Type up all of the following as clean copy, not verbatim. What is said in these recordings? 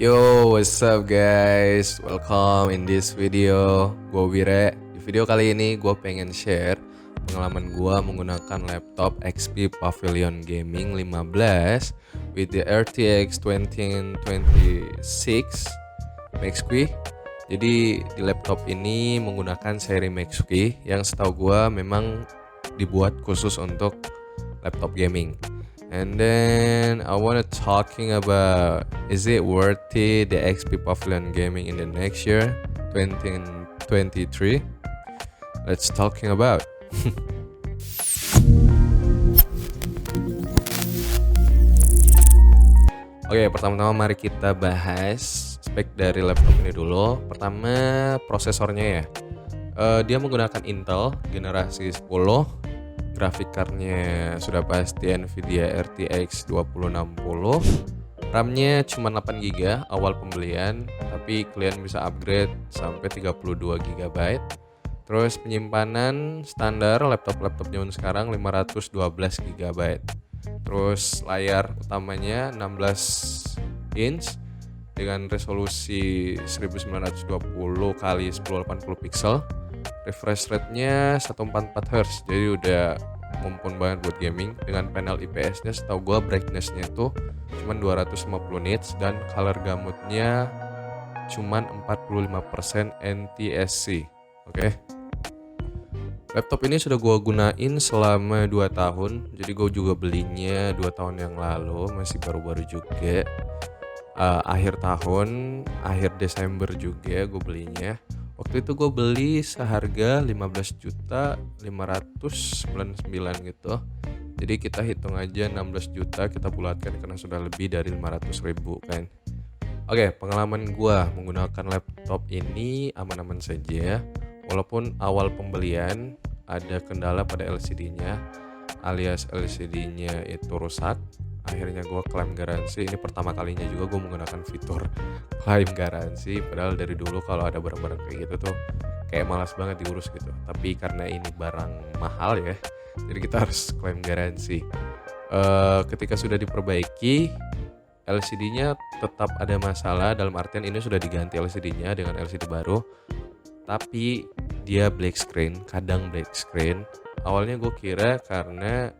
Yo, what's up guys? Welcome in this video. Gue Wire. Di video kali ini gue pengen share pengalaman gue menggunakan laptop XP Pavilion Gaming 15 with the RTX 2026 Max-Q. Jadi di laptop ini menggunakan seri Max-Q yang setahu gue memang dibuat khusus untuk laptop gaming. And then I wanna talking about, is it worthy the XP Pavilion Gaming in the next year 2023? Let's talking about. Oke, pertama-tama mari kita bahas spek dari laptop ini dulu. Pertama, prosesornya ya. Dia menggunakan Intel generasi 10. Grafik cardnya sudah pasti Nvidia RTX 2060. RAM-nya cuma 8GB awal pembelian, tapi kalian bisa upgrade sampai 32GB. Terus penyimpanan standar laptop-laptop zaman sekarang 512GB. Terus layar utamanya 16 inch dengan resolusi 1920 x 1080 pixel. Refresh rate-nya 144 Hz, jadi udah mumpun banget buat gaming. Dengan panel IPS-nya setahu gua brightness-nya itu cuman 250 nits dan color gamutnya cuman 45% NTSC. Oke. Laptop ini sudah gua gunain selama 2 tahun. Jadi gua juga belinya 2 tahun yang lalu, masih baru-baru juga. Akhir tahun, akhir Desember juga gue belinya. Waktu itu gue beli seharga 15.599 gitu. Jadi kita hitung aja 16 juta kita bulatkan karena sudah lebih dari 500.000 kan. Oke, pengalaman gue menggunakan laptop ini aman-aman saja. Walaupun awal pembelian ada kendala pada LCD-nya, alias LCD-nya itu rusak. Akhirnya gue klaim garansi. Ini pertama kalinya juga gue menggunakan fitur klaim garansi. Padahal dari dulu kalau ada barang-barang kayak gitu tuh kayak malas banget diurus gitu. Tapi karena ini barang mahal ya, jadi kita harus klaim garansi. Ketika sudah diperbaiki, LCD-nya tetap ada masalah. Dalam artian ini sudah diganti LCD-nya dengan LCD baru, tapi dia black screen, kadang black screen. Awalnya gue kira karena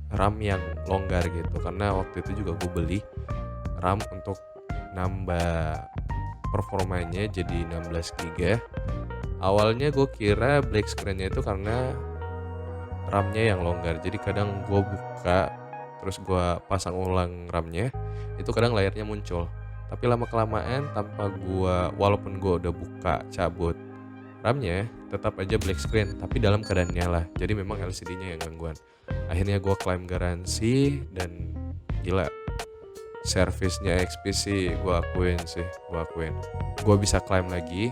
RAM yang longgar gitu, karena waktu itu juga gue beli RAM untuk nambah performanya jadi 16GB. Awalnya gue kira black screen-nya itu karena RAM-nya yang longgar, jadi kadang gue buka terus gue pasang ulang RAM-nya, itu kadang layarnya muncul. Tapi lama-kelamaan tanpa walaupun gue udah buka cabut RAM-nya, tetap aja black screen, tapi dalam keadaan nyala. Jadi memang LCD-nya yang gangguan. Akhirnya gue klaim garansi dan gila, servisnya XP sih gue akuin. Gue bisa klaim lagi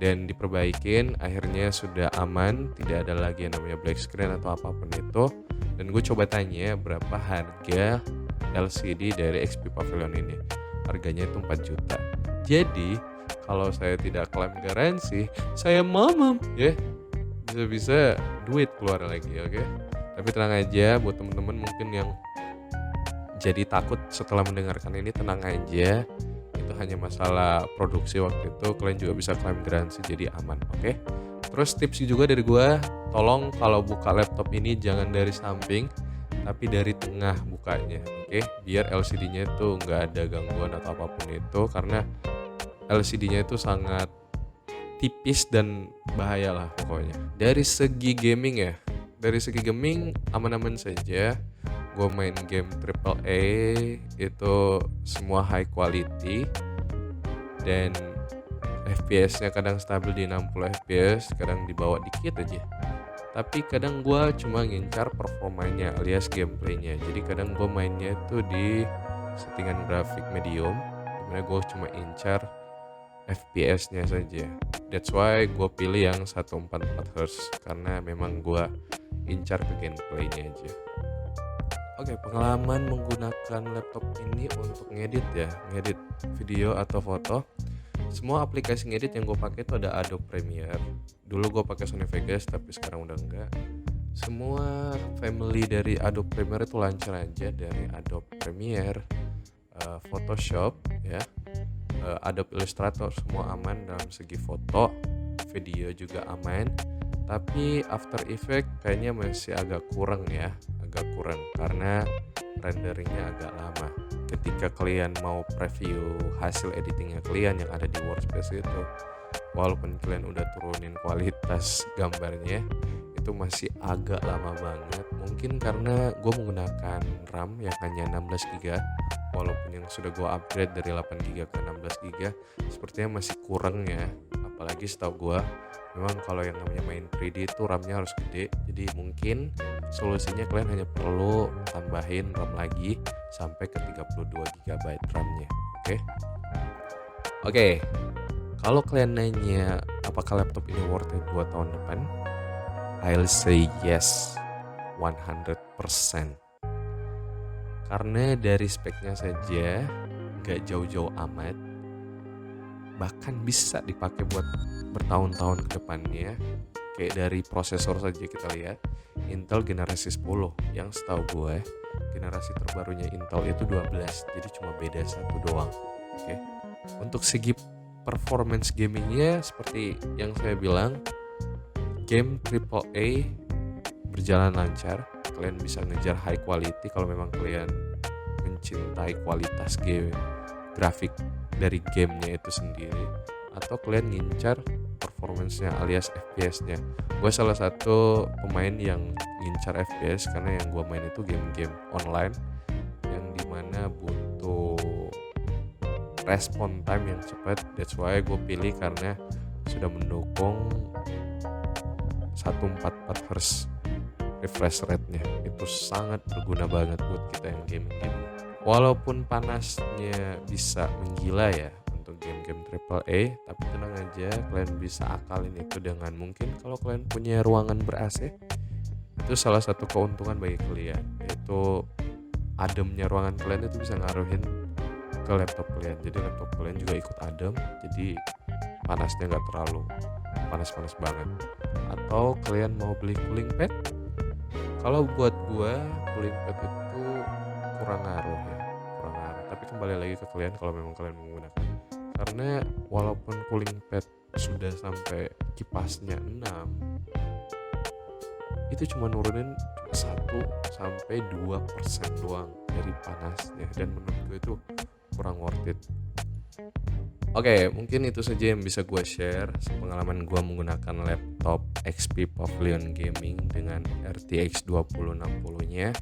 dan diperbaikin. Akhirnya sudah aman, tidak ada lagi yang namanya black screen atau apapun itu. Dan gue coba tanya berapa harga LCD dari XP Pavilion ini. Harganya itu 4 juta. Jadi kalau saya tidak klaim garansi, saya mamam ya, bisa-bisa duit keluar lagi. Oke? Tapi tenang aja, buat temen-temen mungkin yang jadi takut setelah mendengarkan ini, tenang aja, itu hanya masalah produksi waktu itu. Kalian juga bisa klaim garansi, jadi aman. Oke? Terus tips juga dari gue, tolong kalau buka laptop ini jangan dari samping, tapi dari tengah bukanya. Oke? Biar LCD-nya itu nggak ada gangguan atau apapun itu, karena LCD-nya itu sangat tipis dan bahaya lah pokoknya. Dari segi gaming ya, aman-aman saja. Gue main game AAA itu semua high quality dan FPS-nya kadang stabil di 60 FPS, kadang dibawa dikit aja. Tapi kadang gue cuma ngincar performanya alias gameplaynya. Jadi kadang gue mainnya itu di settingan grafik medium, dimana gue cuma incar FPS-nya saja. That's why gue pilih yang 144 Hz, karena memang gue incar ke gameplaynya aja. Oke, pengalaman menggunakan laptop ini untuk ngedit video atau foto. Semua aplikasi ngedit yang gue pakai itu ada Adobe Premiere. Dulu gue pakai Sony Vegas, tapi sekarang udah enggak. Semua family dari Adobe Premiere itu lancar aja, dari Adobe Premiere, Photoshop ya, Adobe Illustrator semua aman dalam segi foto, video juga aman. Tapi After Effects kayaknya masih agak kurang karena renderingnya agak lama. Ketika kalian mau preview hasil editingnya kalian yang ada di workspace itu, walaupun kalian udah turunin kualitas gambarnya, itu masih agak lama banget. Mungkin karena gue menggunakan RAM yang hanya 16GB, walaupun yang sudah gue upgrade dari 8GB ke 16GB, sepertinya masih kurang ya. Apalagi setahu gue memang kalau yang namanya main 3D itu RAM-nya harus gede. Jadi mungkin solusinya kalian hanya perlu tambahin RAM lagi sampai ke 32GB RAM-nya. Oke. Kalau kalian nanya apakah laptop ini worth it buat tahun depan, I'll say yes 100%. Karena dari speknya saja gak jauh-jauh amat, bahkan bisa dipakai buat bertahun-tahun ke depannya. Kayak dari prosesor saja kita lihat, Intel generasi 10 yang setahu gue generasi terbarunya Intel itu 12, jadi cuma beda satu doang. Untuk segi performance gamingnya seperti yang saya bilang, game AAA berjalan lancar. Kalian bisa ngejar high quality kalau memang kalian mencintai kualitas game grafik dari gamenya itu sendiri, atau kalian ngincar performance-nya alias FPS-nya. Gue salah satu pemain yang ngincar FPS karena yang gue main itu game-game online yang dimana butuh respon time yang cepat. That's why gue pilih karena sudah mendukung 144 Hz refresh rate-nya. Itu sangat berguna banget buat kita yang game-game. Walaupun panasnya bisa menggila ya untuk game-game AAA, tapi tenang aja, kalian bisa akalin itu dengan mungkin kalau kalian punya ruangan ber-AC. Itu salah satu keuntungan bagi kalian, yaitu ademnya ruangan kalian itu bisa ngaruhin ke laptop kalian. Jadi laptop kalian juga ikut adem, jadi panasnya nggak terlalu panas-panas banget. Atau kalian mau beli cooling pad? Kalau buat gua cooling pad itu kurang ngaruh. Tapi kembali lagi ke kalian kalau memang kalian menggunakan. Karena walaupun cooling pad sudah sampai kipasnya 6, itu cuma nurunin 1-2% doang dari panasnya, dan menurut gue itu kurang worth it. Oke, mungkin itu saja yang bisa gue share pengalaman gue menggunakan laptop HP Pavilion Gaming dengan RTX 2060-nya.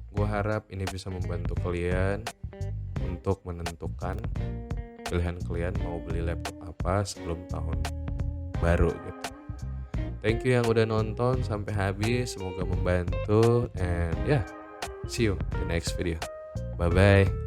Gue harap ini bisa membantu kalian untuk menentukan pilihan kalian mau beli laptop apa sebelum tahun baru gitu. Thank you yang udah nonton sampai habis, semoga membantu, and see you in the next video. Bye bye.